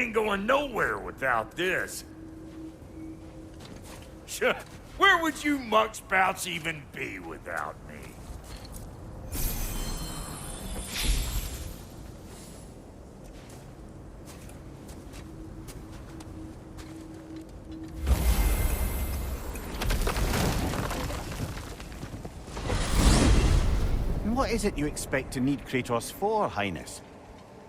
ain't going nowhere without this. Where would you muckspouts even be without me? And what is it you expect to need Kratos for, Highness?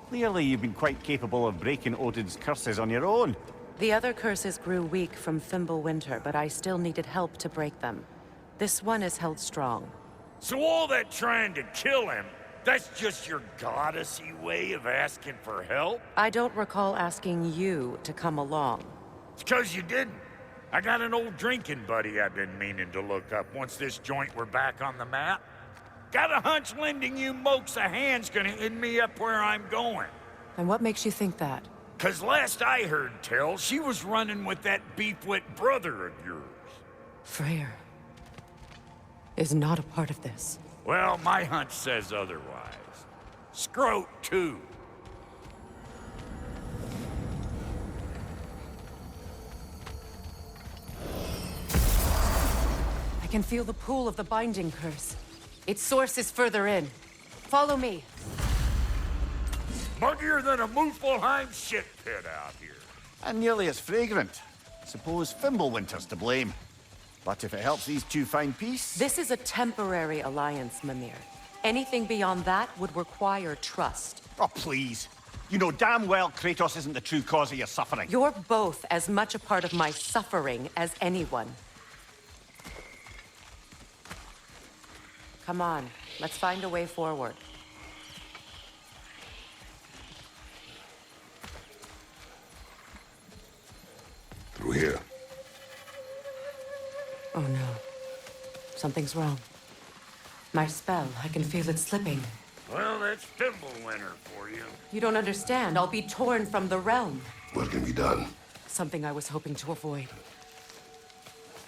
Clearly you've been quite capable of breaking Odin's curses on your own. The other curses grew weak from Fimbulwinter, but I still needed help to break them. This one is held strong. So all that trying to kill him, that's just your goddessy way of asking for help? I don't recall asking you to come along. It's 'cause you didn't. I got an old drinking buddy I've been meaning to look up once this joint were back on the map. Got a hunch lending you mokes a hand's gonna end me up where I'm going. And what makes you think that? 'Cause last I heard tell, she was running with that beefwit brother of yours. Freya is not a part of this. Well, my hunch says otherwise. Scrote, too. I can feel the pull of the binding curse. Its source is further in. Follow me. Muggier than a Muspelheim shit pit out here. And nearly as fragrant. Suppose Fimbulwinter's to blame. But if it helps these two find peace... This is a temporary alliance, Mimir. Anything beyond that would require trust. Oh, please. You know damn well Kratos isn't the true cause of your suffering. You're both as much a part of my suffering as anyone. Come on, let's find a way forward. Through here. Oh no. Something's wrong. My spell, I can feel it slipping. Well, that's Fimbulwinter for you. You don't understand. I'll be torn from the realm. What can be done? Something I was hoping to avoid.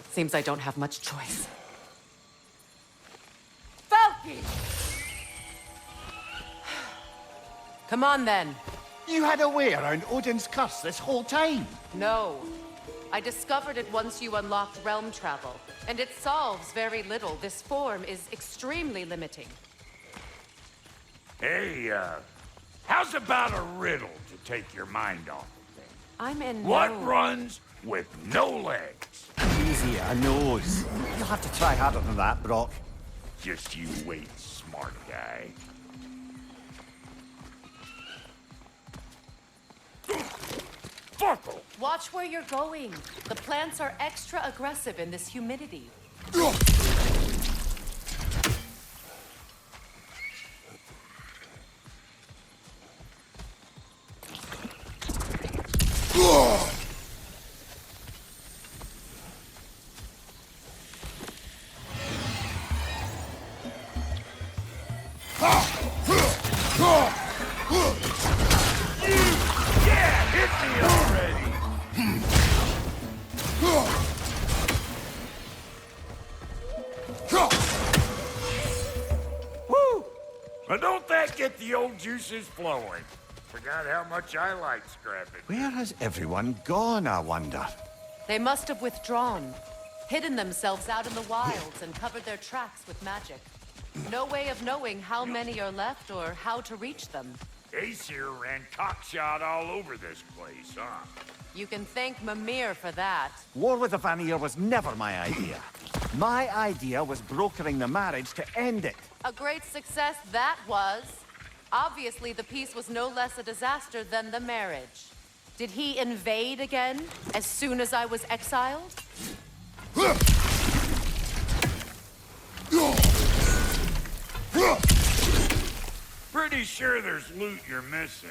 Seems I don't have much choice. Falky! Come on then. You had a way around Odin's curse this whole time. No. I discovered it once you unlocked realm travel, and it solves very little. This form is extremely limiting. Hey, how's about a riddle to take your mind off of things? I'm in What no... runs with no legs? Easy, I knows. You'll have to try harder than that, Brock. Just you wait, smart guy. Fuckle! Watch where you're going. The plants are extra aggressive in this humidity. Yeah, hit me already! Woo! Now don't that get the old juices flowing? Forgot how much I like scrapping. Where has everyone gone, I wonder? They must have withdrawn, hidden themselves out in the wilds and covered their tracks with magic. No way of knowing how many are left or how to reach them. Aesir ran cockshot all over this place, huh? You can thank Mimir for that. War with the Vanir was never my idea. My idea was brokering the marriage to end it. A great success that was. Obviously, the peace was no less a disaster than the marriage. Did he invade again, as soon as I was exiled? Pretty sure there's loot you're missing.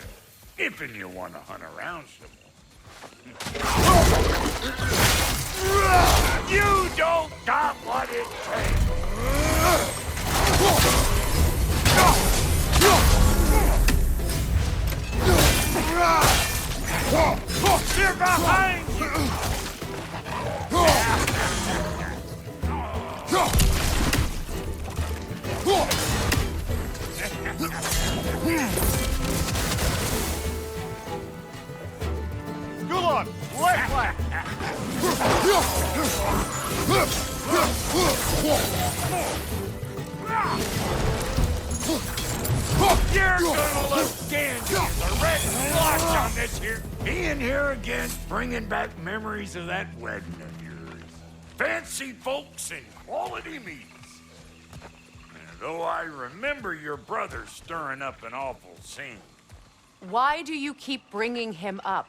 If and you want to hunt around some more. You don't got what it takes! They're behind you! You're gonna look dandy in the red splotch on this here. Being here again, bringing back memories of that wedding of yours. Fancy folks and quality meats. And though I remember your brother stirring up an awful scene. Why do you keep bringing him up?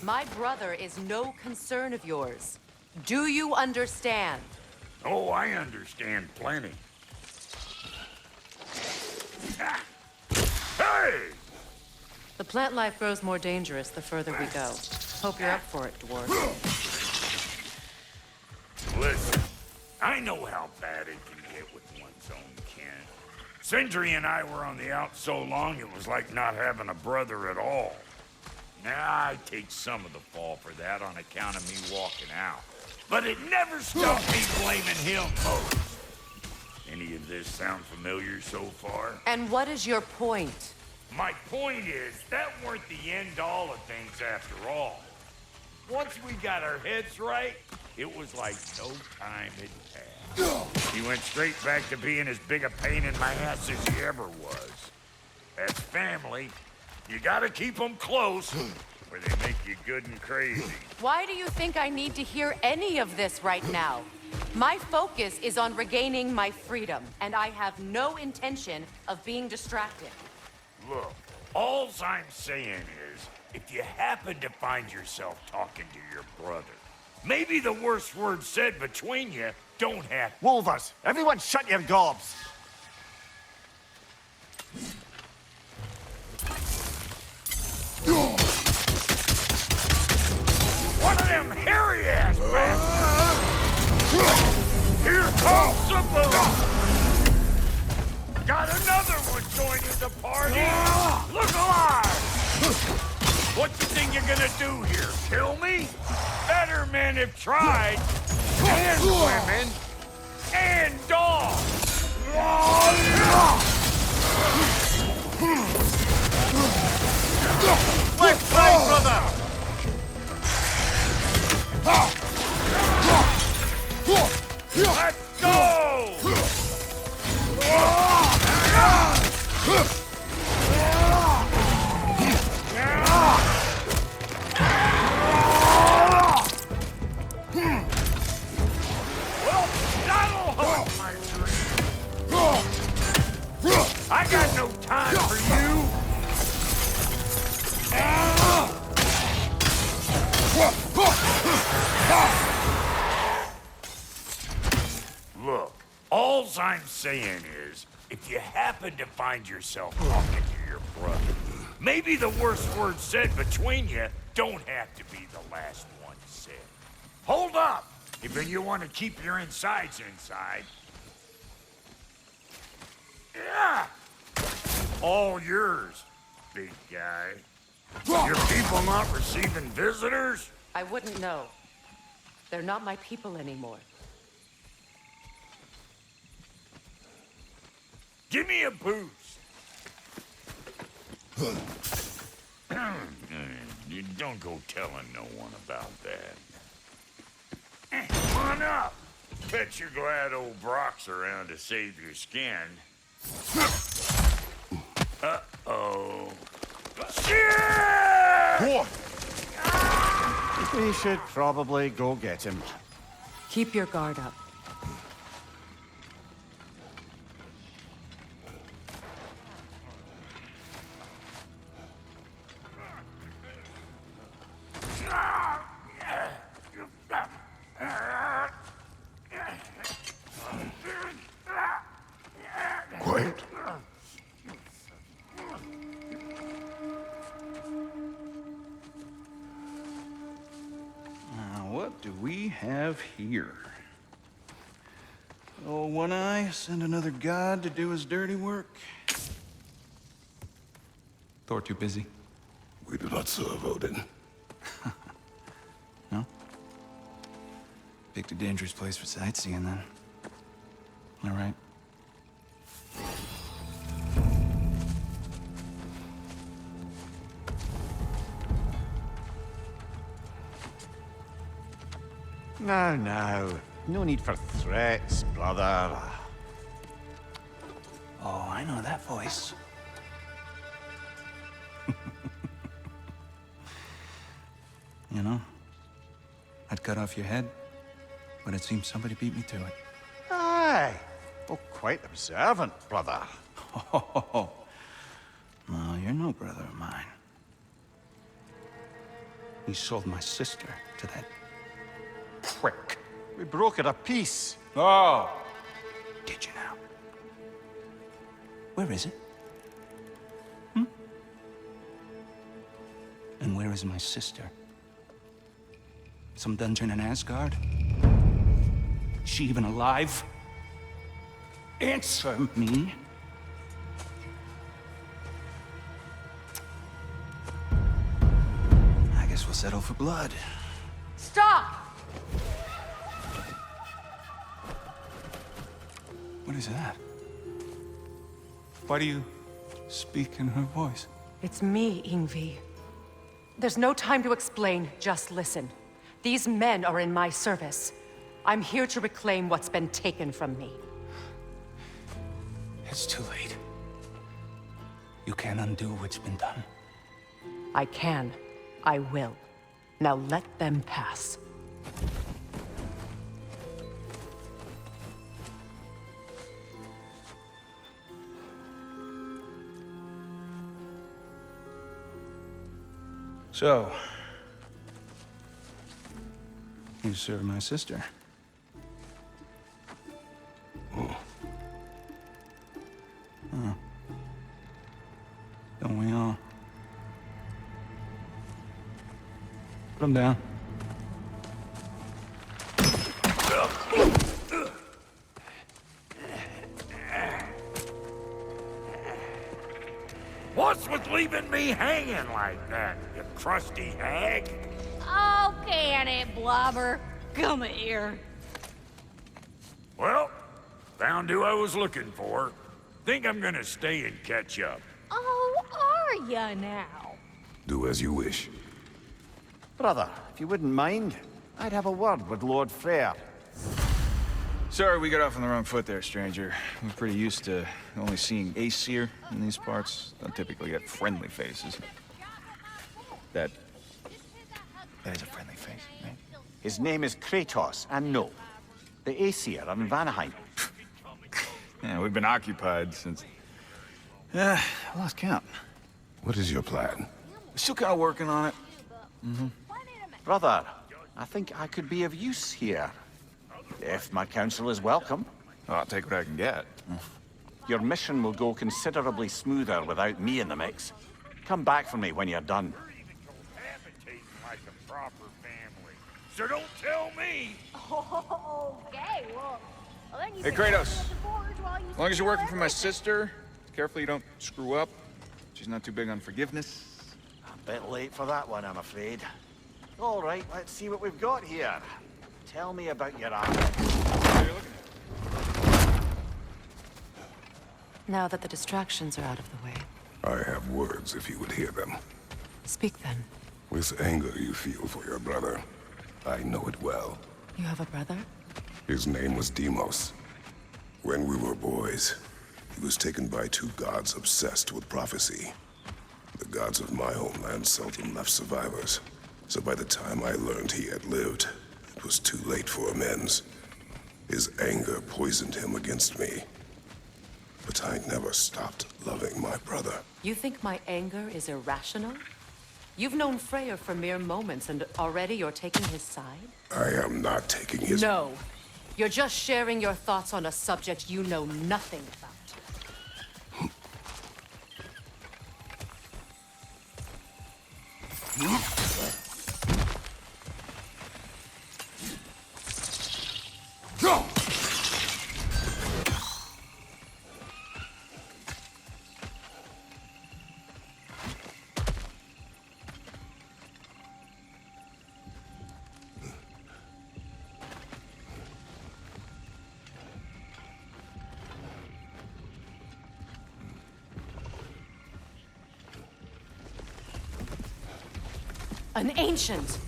My brother is no concern of yours. Do you understand? Oh, I understand plenty. Ah. Hey! The plant life grows more dangerous the further we go. Hope you're up for it, dwarf. Listen, I know how bad it can get with one's own kin. Sindri and I were on the out so long it was like not having a brother at all. Now, I take some of the fall for that on account of me walking out. But it never stopped me blaming him most. Any of this sound familiar so far? And what is your point? My point is, that weren't the end-all of things after all. Once we got our heads right, it was like no time had passed. He went straight back to being as big a pain in my ass as he ever was. As family, you gotta keep them close, or they make you good and crazy. Why do you think I need to hear any of this right now? My focus is on regaining my freedom, and I have no intention of being distracted. Look, alls I'm saying is, if you happen to find yourself talking to your brother, maybe the worst word said between you don't have... Wolvers, everyone shut your gobs! One of them hairy-ass bastards! Here comes the boom! Got another one joining the party! Look alive! What you think you're gonna do here? Kill me? Better men have tried. And women. And dogs. Left side, brother! Let's go! Well, that'll hurt my dream. I got no time for you. Look, alls I'm saying is, if you happen to find yourself talking to your brother, maybe the worst word said between you don't have to be the last one said. Hold up! If you want to keep your insides inside. Yeah! All yours, big guy. Your people not receiving visitors? I wouldn't know. They're not my people anymore. Give me a boost. You don't go telling no one about that. Come on up. Bet you're glad old Brock's around to save your skin. Uh-oh. Shit! We should probably go get him. Keep your guard up. Quiet. What do we have here? Oh, One Eye, send another god to do his dirty work? Thor too busy? We do not serve Odin. No? Picked a dangerous place for sightseeing, then. All right. Now, no need for threats, brother. Oh, I know that voice. You know, I'd cut off your head, but it seems somebody beat me to it. Aye. Oh, quite observant, brother. Oh, no, you're no brother of mine. You sold my sister to that prick. We broke it a piece. Oh! Did you now? Where is it? And where is my sister? Some dungeon in Asgard? Is she even alive? Answer me. I guess we'll settle for blood. Stop! What is that? Why do you speak in her voice? It's me, Ingvi. There's no time to explain, just listen. These men are in my service. I'm here to reclaim what's been taken from me. It's too late. You can't undo what's been done. I can. I will. Now let them pass. So, you serve my sister. Huh. Don't we all? Put him down. What's with leaving me hanging like that, you crusty hag? Oh, can it, Blobber? Come here. Well, found who I was looking for. Think I'm gonna stay and catch up. Oh, are ya now? Do as you wish. Brother, if you wouldn't mind, I'd have a word with Lord Freya. Sorry we got off on the wrong foot there, stranger. We're pretty used to only seeing Aesir in these parts. Don't typically get friendly faces. That is a friendly face, right? His name is Kratos, and no, the Aesir in Vanaheim. Yeah, we've been occupied since... I lost count. What is your plan? We're still kind of working on it. Brother, I think I could be of use here. If my counsel is welcome. Oh, I'll take what I can get. Your mission will go considerably smoother without me in the mix. Come back for me when you're done. You're even cohabitating like a proper family. So don't tell me! Okay, well then you Hey, can Kratos. go to the forge while you As long as you're working for my everything. sister, careful you don't screw up. She's not too big on forgiveness. A bit late for that one, I'm afraid. All right, let's see what we've got here. Tell me about your army. What are you looking at? Now that the distractions are out of the way, I have words if you would hear them. speak then. This anger you feel for your brother, I know it well. You have a brother? His name was Deimos. When we were boys, he was taken by two gods obsessed with prophecy. The gods of my homeland seldom left survivors, so by the time I learned he had lived, it was too late for amends. His anger poisoned him against me. But I never stopped loving my brother. You think my anger is irrational? You've known Freya for mere moments, and already you're taking his side? I am not taking his... No. You're just sharing your thoughts on a subject you know nothing about. An ancient!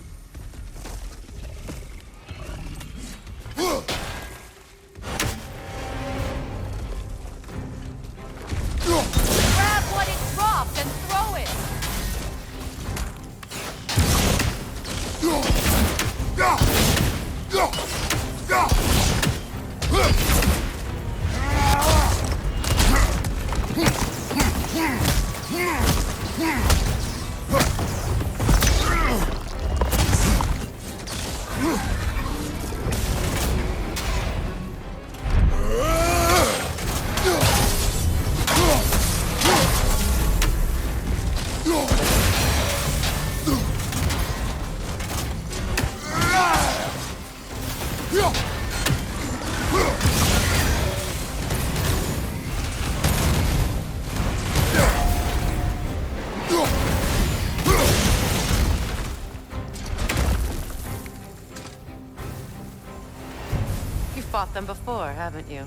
fought them before, haven't you?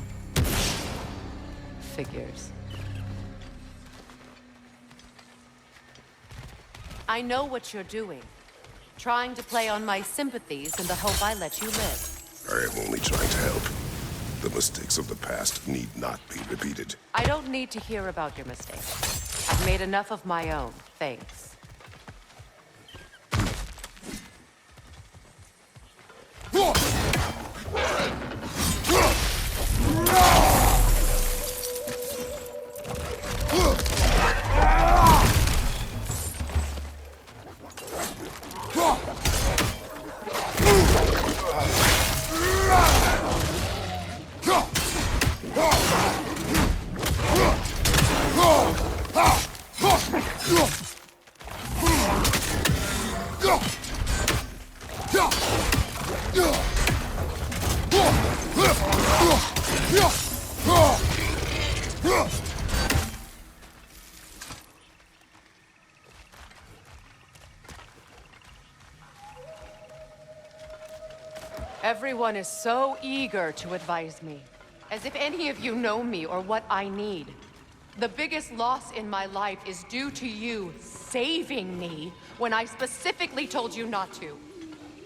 Figures. I know what you're doing. Trying to play on my sympathies in the hope I let you live. I am only trying to help. The mistakes of the past need not be repeated. I don't need to hear about your mistakes. I've made enough of my own, thanks. Everyone is so eager to advise me, as if any of you know me or what I need. The biggest loss in my life is due to you saving me when I specifically told you not to.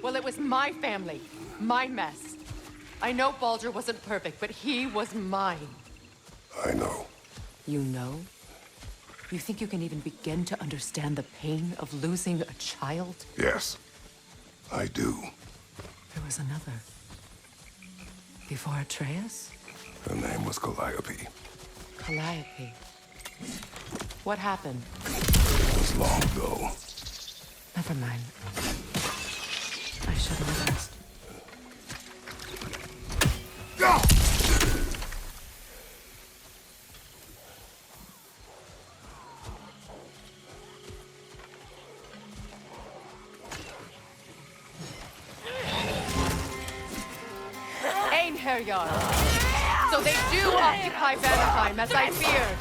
Well, it was my family, my mess. I know Baldur wasn't perfect, but he was mine. I know. You know? You think you can even begin to understand the pain of losing a child? Yes, I do. There was another. Before Atreus? Her name was Calliope. Calliope. What happened? It was long ago. Never mind. I should have asked. So they do occupy Vanaheim, as I feared.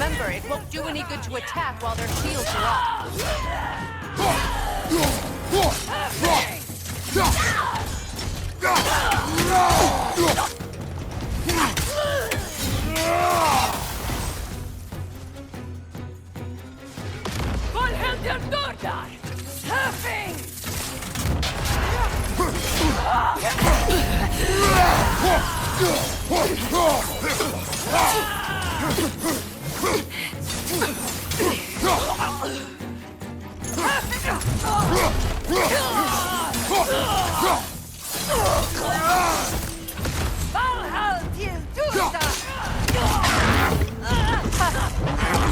Remember, it won't do any good to attack while their shields are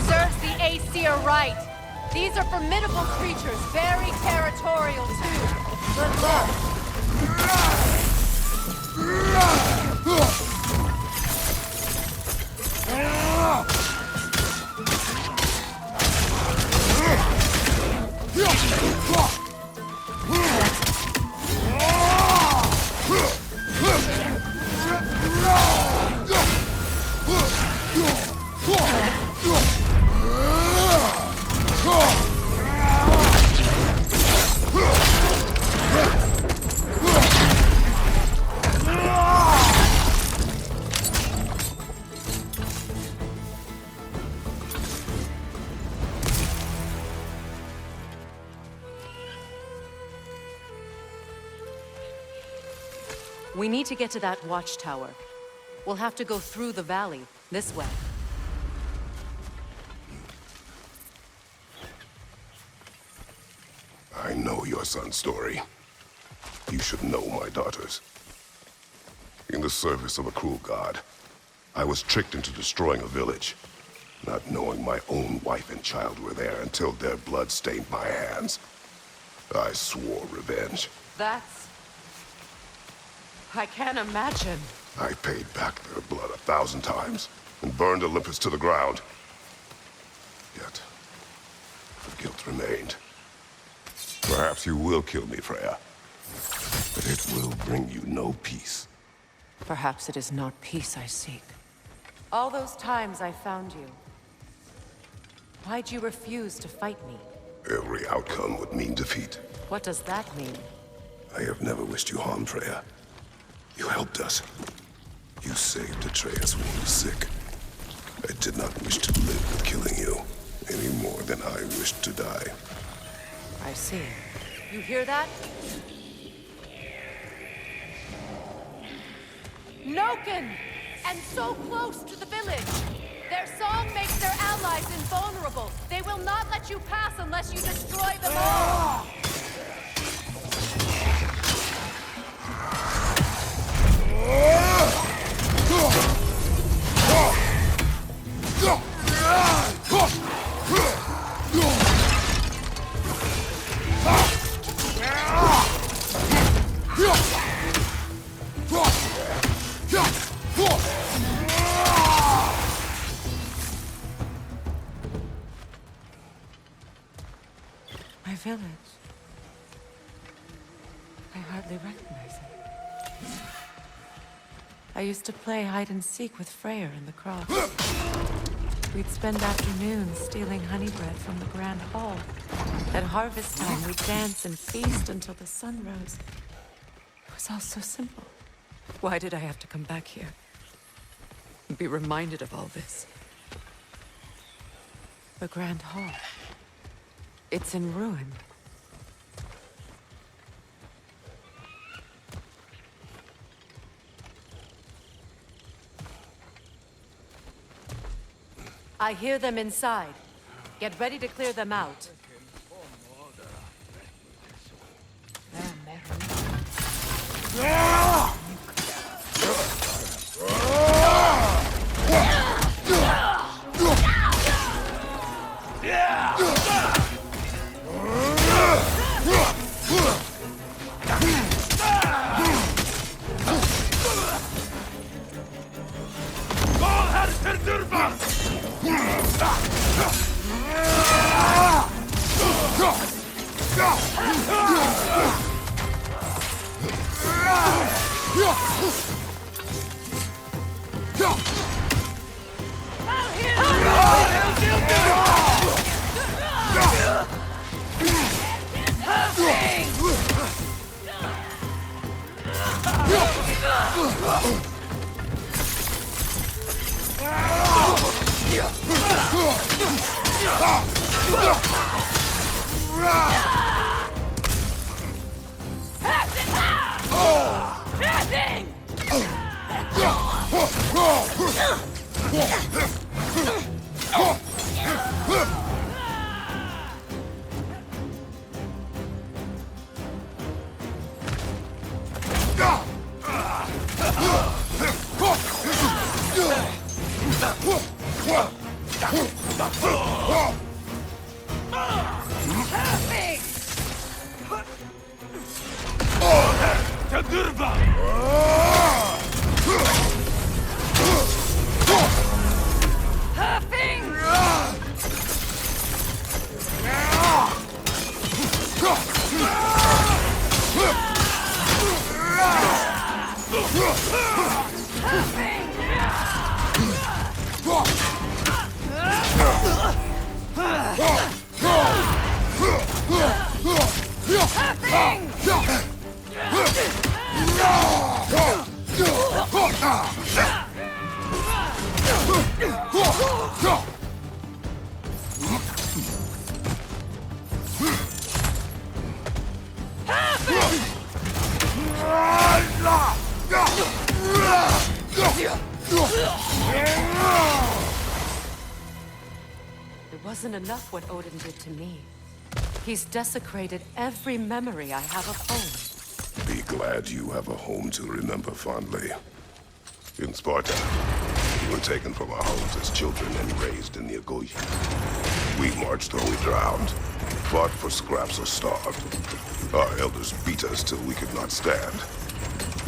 Serves the Aesir right. These are formidable creatures, very territorial too. Good luck. We need to get to that watchtower. We'll have to go through the valley, this way. I know your son's story. You should know my daughter's. In the service of a cruel god, I was tricked into destroying a village, not knowing my own wife and child were there until their blood stained my hands. I swore revenge. I can't imagine. I paid back their blood 1,000 times and burned Olympus to the ground. Yet, the guilt remained. Perhaps you will kill me, Freya. But it will bring you no peace. Perhaps it is not peace I seek. All those times I found you, why'd you refuse to fight me? Every outcome would mean defeat. What does that mean? I have never wished you harm, Freya. You helped us. You saved Atreus when he was sick. I did not wish to live with killing you, any more than I wished to die. I see. You hear that? Noken! And so close to the village! Their song makes their allies invulnerable. They will not let you pass unless you destroy them all! My village. I hardly recognize it. I used to play hide and seek with Freya in the cross. We'd spend afternoons stealing honey bread from the Grand Hall. At harvest time, we'd dance and feast until the sun rose. It was all so simple. Why did I have to come back here? And be reminded of all this? The Grand Hall. It's in ruin. I hear them inside. Get ready to clear them out. It wasn't enough what Odin did to me. He's desecrated every memory I have of home. Be glad you have a home to remember fondly. In Sparta, we were taken from our homes as children and raised in the Agoge. We marched till we drowned, fought for scraps or starved. Our elders beat us till we could not stand.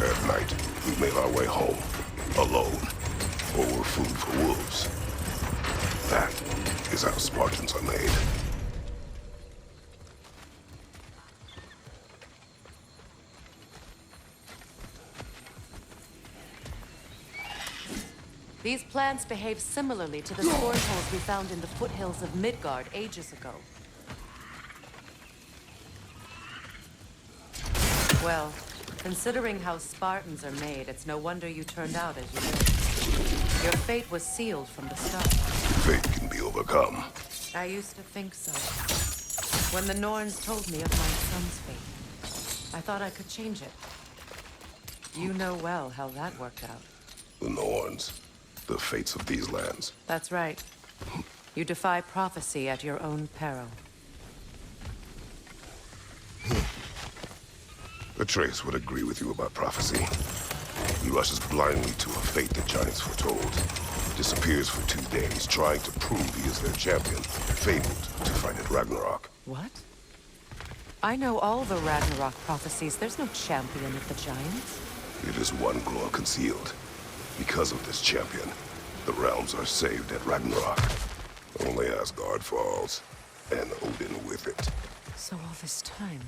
At night, We made our way home, alone, or were food for wolves. That is how Spartans are made. These plants behave similarly to the thorn holes we found in the foothills of Midgard ages ago. Well, considering how Spartans are made, it's no wonder you turned out as you did. Your fate was sealed from the start. Fate can be overcome. I used to think so. When the Norns told me of my son's fate, I thought I could change it. You know well how that worked out. The Norns. The fates of these lands. That's right. You defy prophecy at your own peril. Atreus would agree with you about prophecy. He rushes blindly to a fate the giants foretold. Disappears for 2 days, trying to prove he is their champion, fabled to fight at Ragnarok. What? I know all the Ragnarok prophecies. There's no champion of the giants. It is one glow concealed. Because of this champion, the realms are saved at Ragnarok. Only Asgard falls, and Odin with it. So all this time,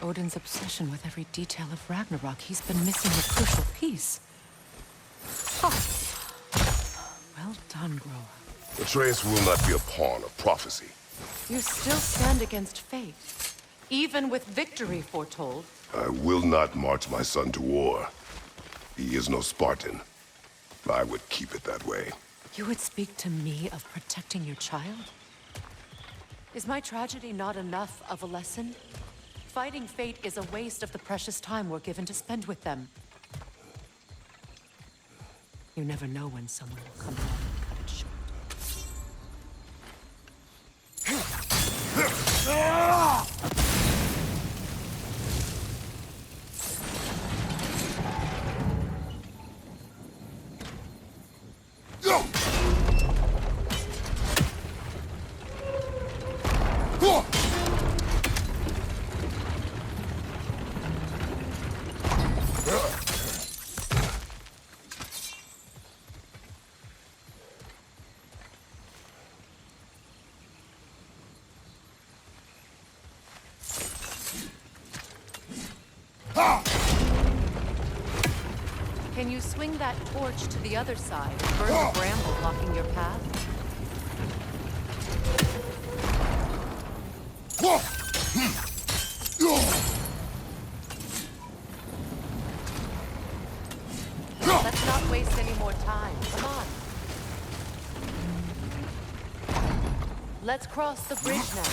Odin's obsession with every detail of Ragnarok, he's been missing a crucial piece. Oh. Well done, Groa. Atreus will not be a pawn of prophecy. You still stand against fate, even with victory foretold. I will not march my son to war. He is no Spartan. I would keep it that way. You would speak to me of protecting your child? Is my tragedy not enough of a lesson? Fighting fate is a waste of the precious time we're given to spend with them. You never know when someone will come along and cut it short. Can you swing that torch to the other side and burn the bramble blocking your path? Let's not waste any more time. Come on. Let's cross the bridge now.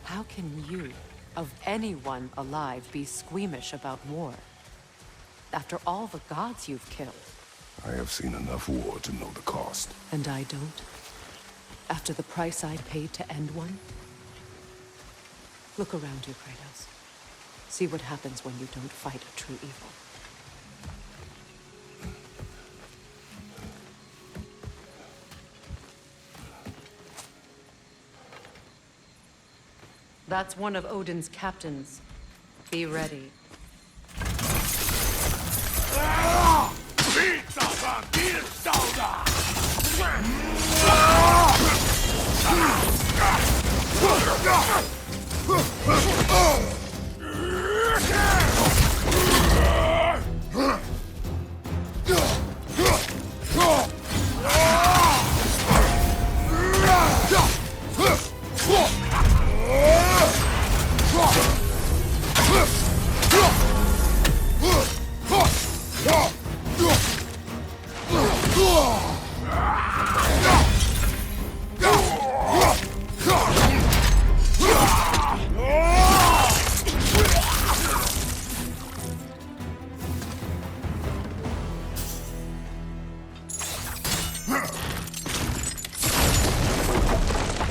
How can you, of anyone alive, be squeamish about war? After all the gods you've killed. I have seen enough war to know the cost. And I don't? After the price I paid to end one? Look around you, Kratos. See what happens when you don't fight a true evil. That's one of Odin's captains. Be ready.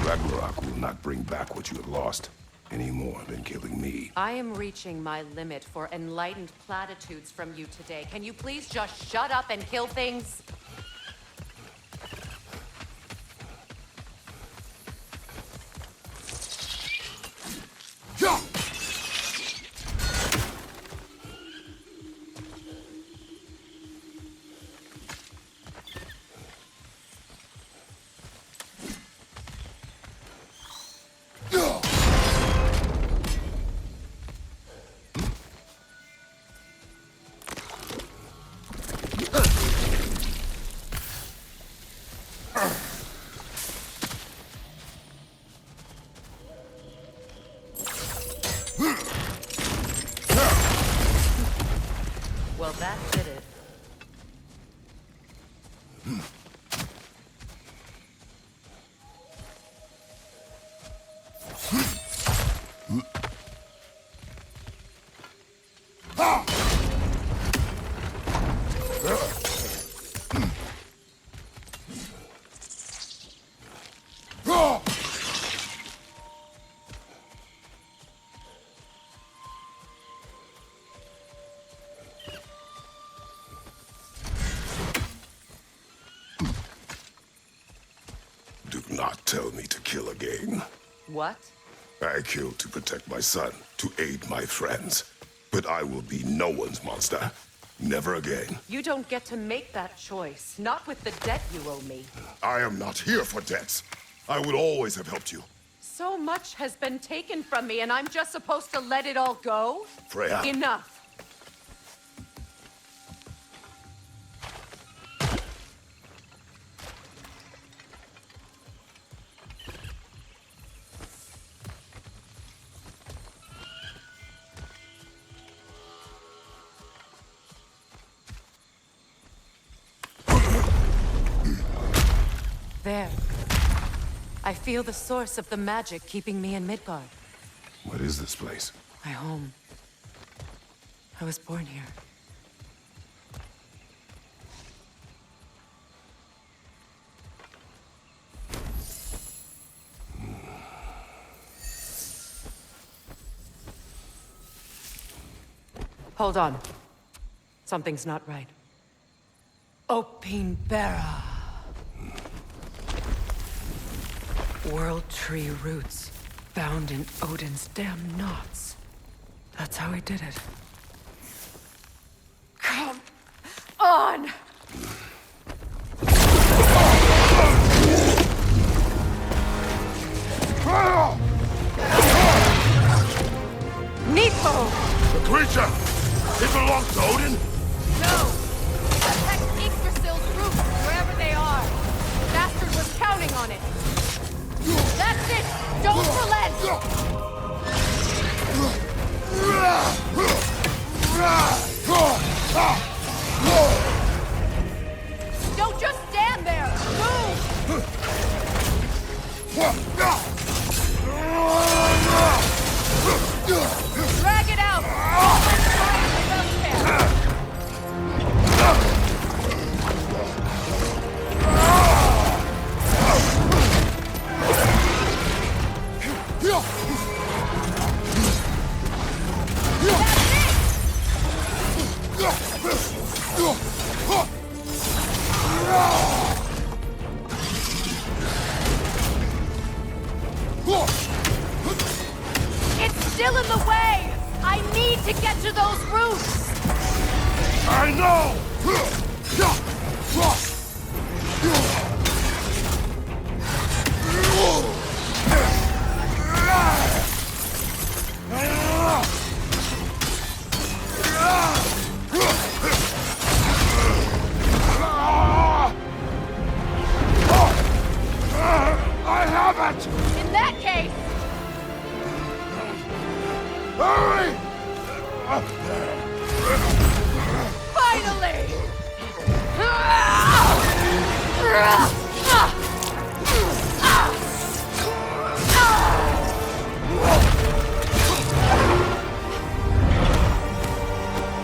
Ragnarok will not bring back what you have lost. any more than killing me. I am reaching my limit for enlightened platitudes from you today. Can you please just shut up and kill things? Well, that did it. Do not tell me to kill again. What? I killed to protect my son, to aid my friends. But I will be no one's monster. Never again. You don't get to make that choice. Not with the debt you owe me. I am not here for debts. I would always have helped you. So much has been taken from me, and I'm just supposed to let it all go? Freya. Enough. There. I feel the source of the magic keeping me in Midgard. What is this place? My home. I was born here. Hold on. Something's not right. Opinbera. World tree roots, bound in Odin's damn knots. That's how he did it. Come on! Nepo! The creature! It belongs to Odin? No! Protect Yggdrasil's roots, wherever they are. The bastard was counting on it. That's it! Don't relent! Don't just stand there! Move! Drag it out! It's still in the way! I need to get to those roots! I know! I have it! In that case, Hurry! finally!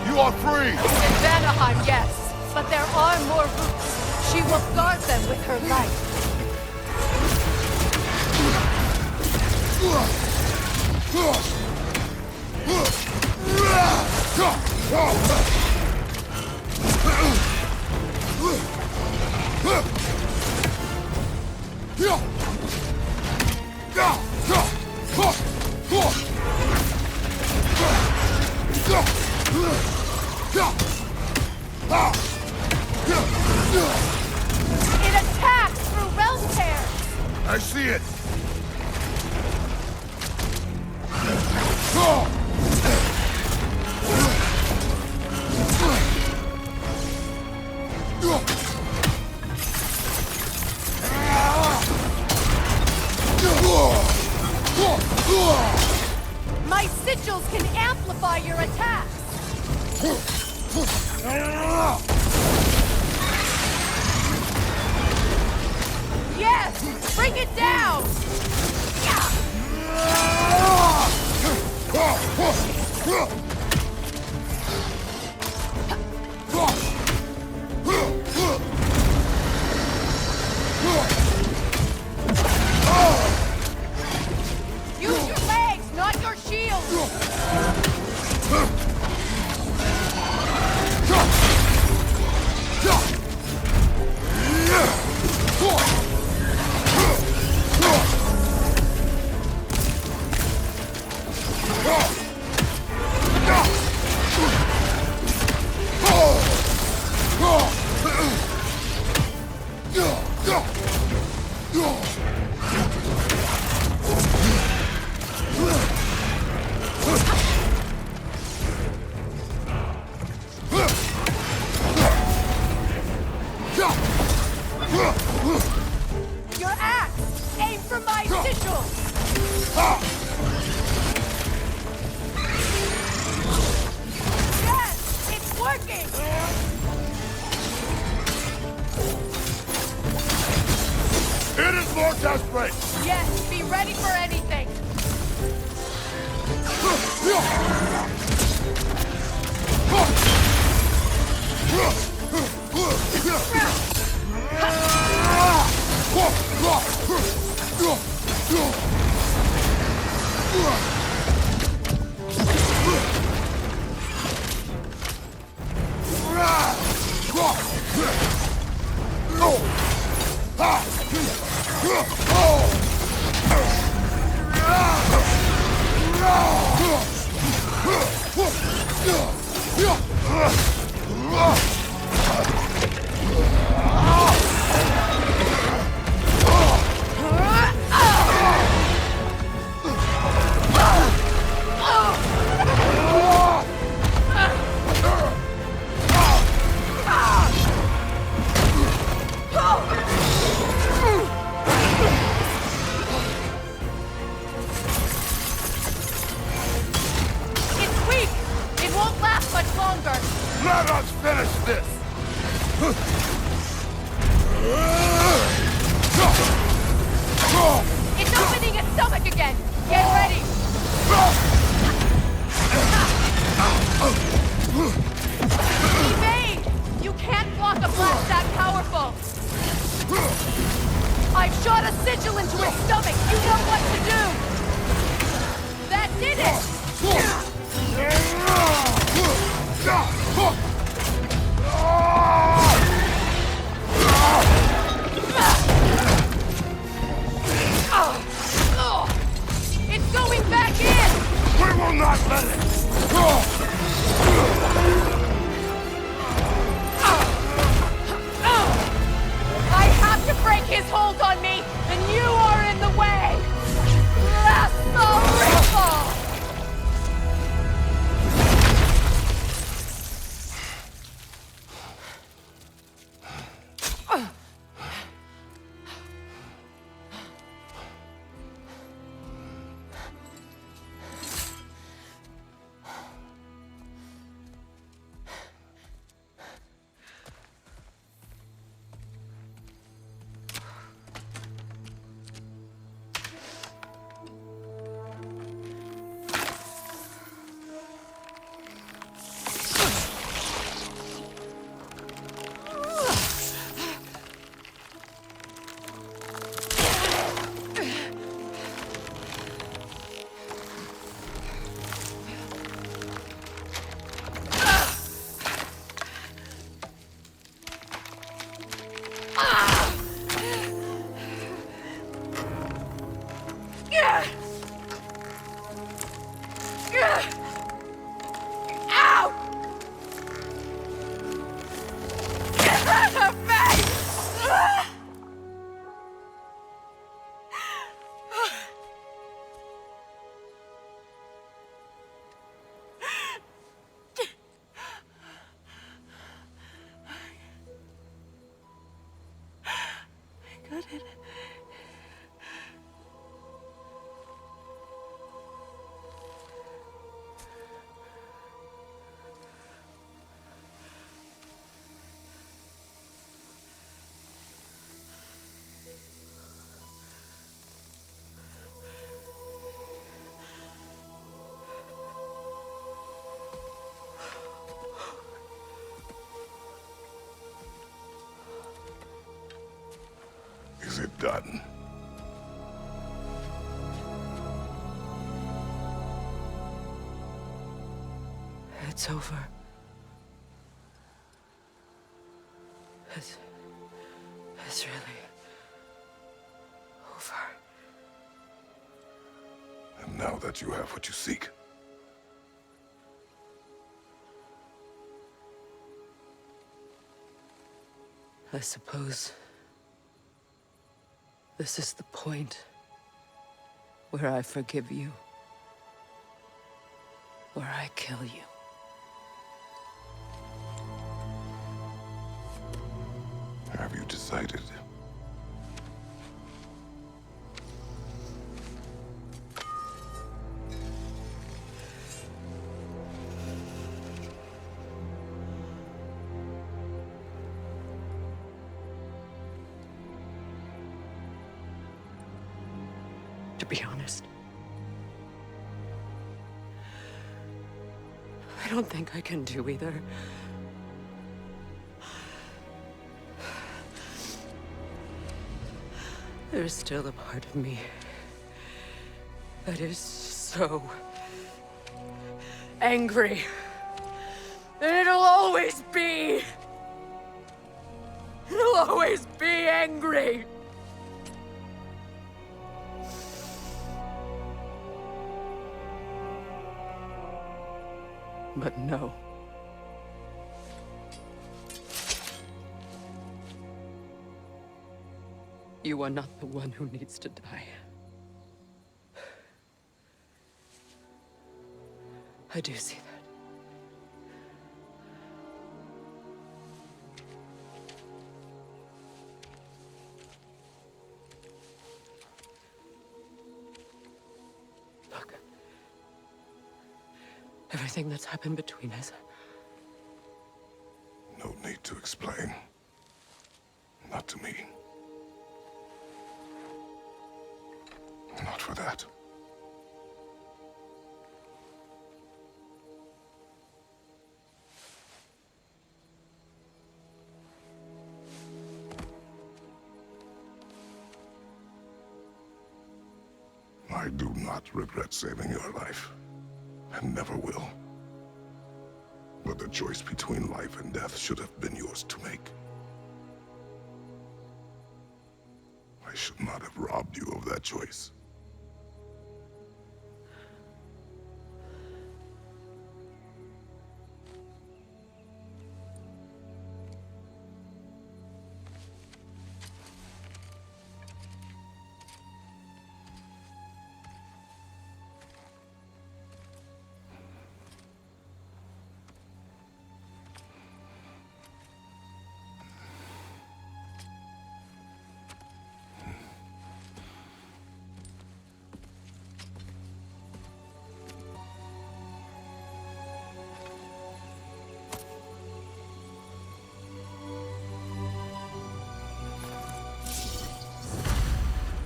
You are free! In Vanaheim, yes, but there are more roots. She will guard them with her life. It attacks through realm tears! I see it! My sigils can amplify your attacks! Yes! Bring it down! Use your legs, not your shield! Your axe! Aim for my sigils! Yes! It's working! It is more desperate! Yes, be ready for anything! It's weak! It won't last much longer! Let us finish this! It's opening its stomach again! Get ready! Evade! You can't block a blast that powerful! I've shot a sigil into its stomach! You know what to do! That did it! It's going back in! We will not let it! I have to break his hold on me, and you are in the way! That's the ripple! it. Is it done? It's over. It's really over. And now that you have what you seek, I suppose this is the point where I forgive you, where I kill you. have you decided? To be honest, I don't think I can do either. There's still a part of me that is so angry. And it'll always be. It'll always be angry. But no. You are not the one who needs to die. I do see that. Look. Everything that's happened between us. No need to explain. Not to me. Not for that. I do not regret saving your life, and never will. But the choice between life and death should have been yours to make. I should not have robbed you of that choice.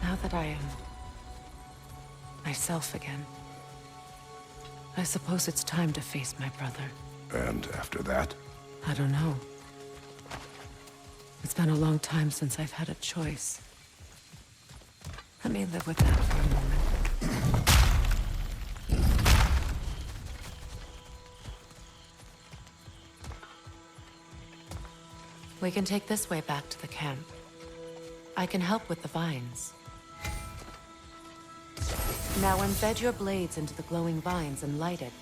Now that I am myself again, I suppose it's time to face my brother. And after that? I don't know. It's been a long time since I've had a choice. Let me live with that for a moment. We can take this way back to the camp. I can help with the vines. Now embed your blades into the glowing vines and light it.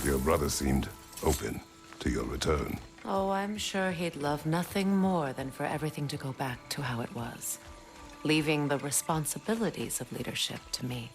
Your brother seemed open to your return. Oh, I'm sure he'd love nothing more than for everything to go back to how it was, leaving the responsibilities of leadership to me.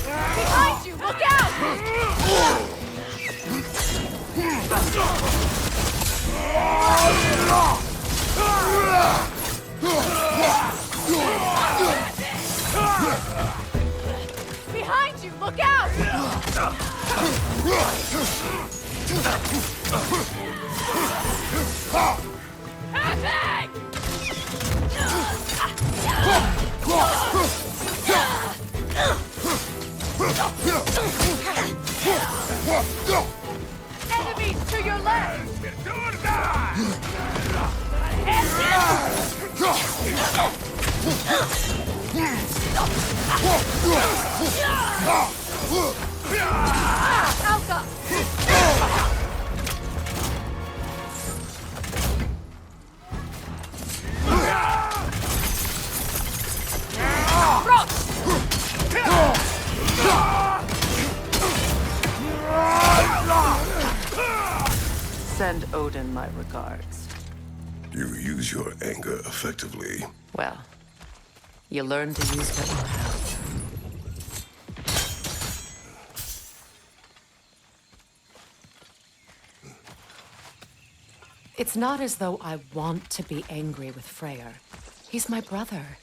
Behind you! Look out! Behind you! Look out! Enemies to your left! Alka! Send Odin my regards. You use your anger effectively. Well, you learn to use what you have. It's not as though I want to be angry with Freyr. He's my brother.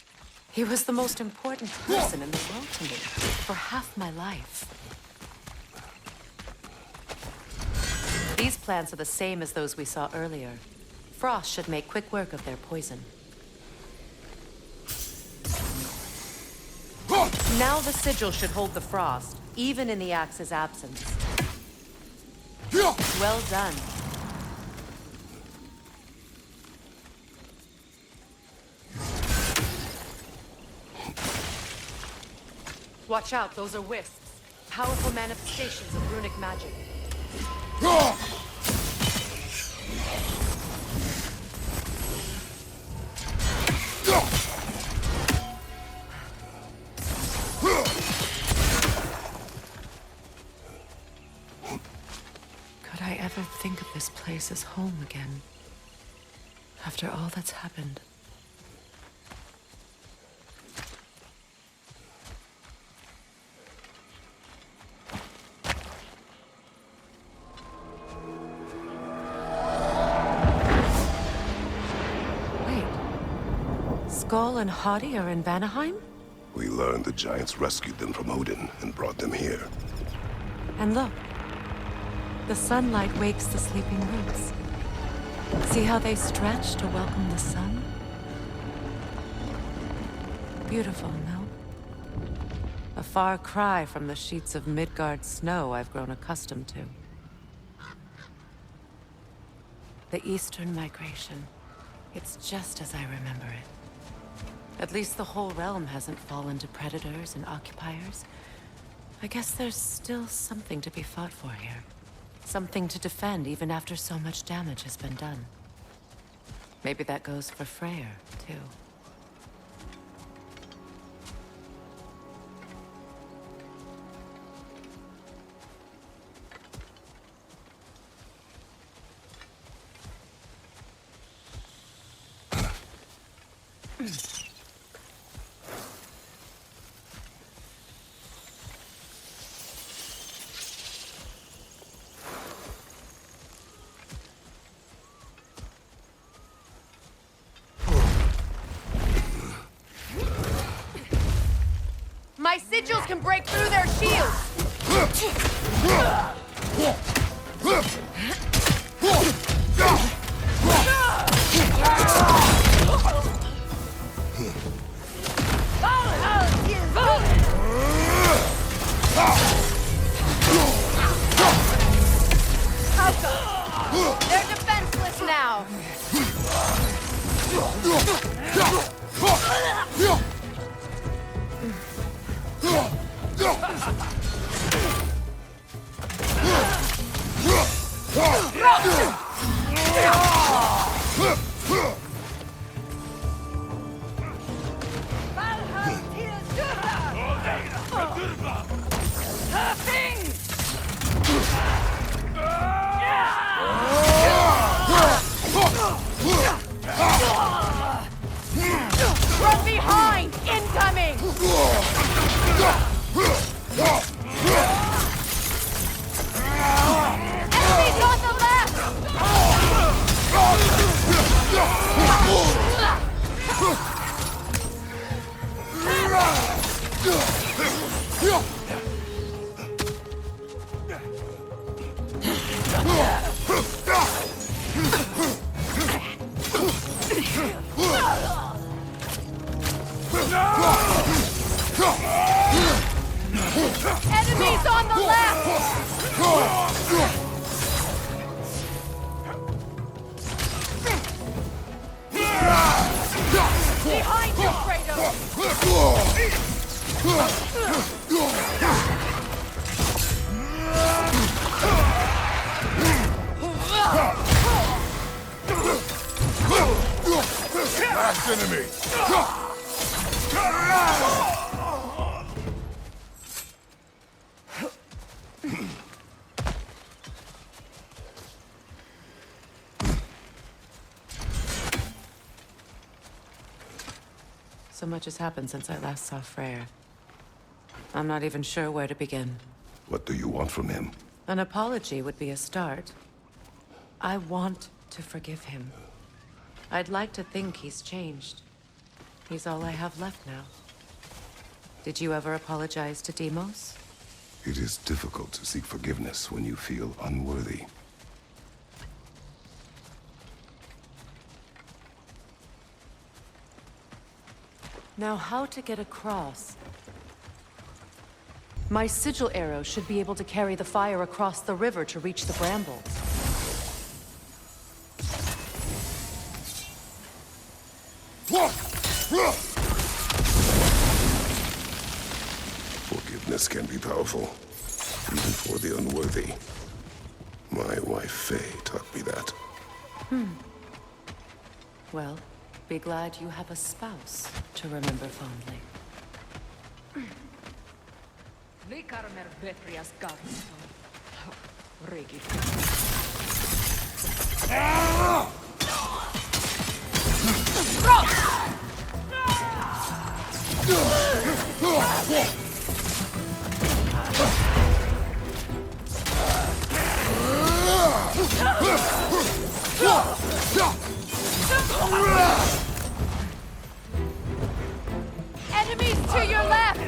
He was the most important person in the world to me for half my life. These plants are the same as those we saw earlier. Frost should make quick work of their poison. Now the sigil should hold the frost, even in the axe's absence. Well done. Watch out, those are wisps. Powerful manifestations of runic magic. Could I ever think of this place as home again? After all that's happened. Skull and Hadi are in Vanaheim? We learned the giants rescued them from Odin and brought them here. And look. The sunlight wakes the sleeping roots. See how they stretch to welcome the sun? Beautiful, no? A far cry from the sheets of Midgard snow I've grown accustomed to. The Eastern migration. It's just as I remember it. At least the whole realm hasn't fallen to predators and occupiers. I guess there's still something to be fought for here. Something to defend even after so much damage has been done. Maybe that goes for Freyr, too. My sigils can break through their shields! They're defenseless now! Run behind! Incoming! Enemies on the left! Behind you, Kratos! Last enemy! So much has happened since I last saw Freya. I'm not even sure where to begin. What do you want from him? An apology would be a start. I want to forgive him. I'd like to think he's changed. He's all I have left now. Did you ever apologize to Deimos? It is difficult to seek forgiveness when you feel unworthy. Now, how to get across? My sigil arrow should be able to carry the fire across the river to reach the brambles. Forgiveness can be powerful, even for the unworthy. My wife Faye taught me that. Well, be glad you have a spouse to remember fondly. Enemies to your left!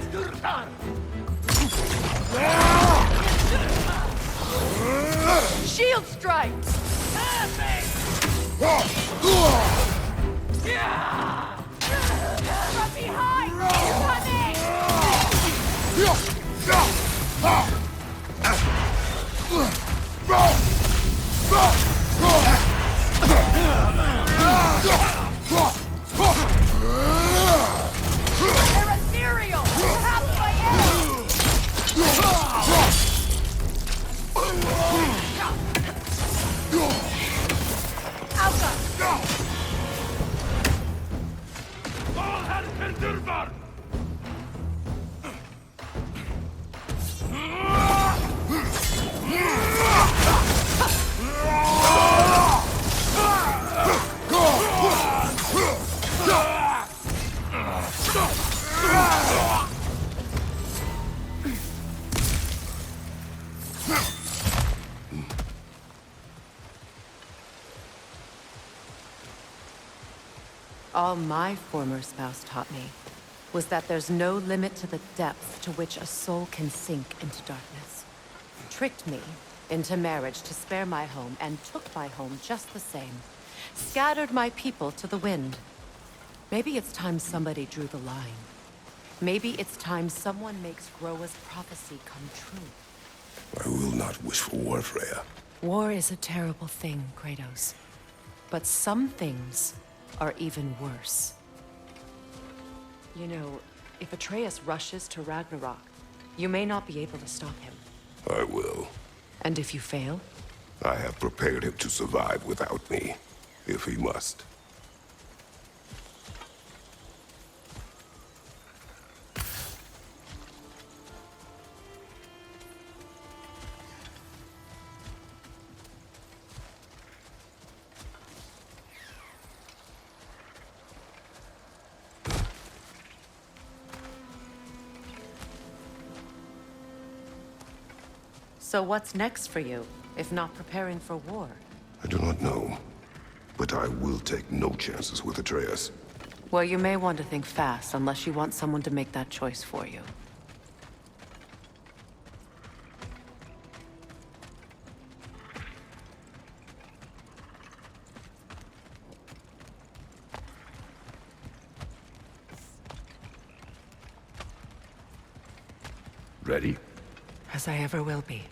Shield strikes! From behind! Coming! They're ethereal! Halfway All my former spouse taught me was that there's no limit to the depth to which a soul can sink into darkness. Tricked me into marriage to spare my home and took my home just the same. Scattered my people to the wind. Maybe it's time somebody drew the line. Maybe it's time someone makes Groa's prophecy come true. I will not wish for war, Freya. War is a terrible thing, Kratos. But some things are even worse. You know, if Atreus rushes to Ragnarok, you may not be able to stop him. I will. And if you fail? I have prepared him to survive without me, if he must. So what's next for you, if not preparing for war? I do not know, but I will take no chances with Atreus. Well, you may want to think fast, unless you want someone to make that choice for you. Ready? As I ever will be.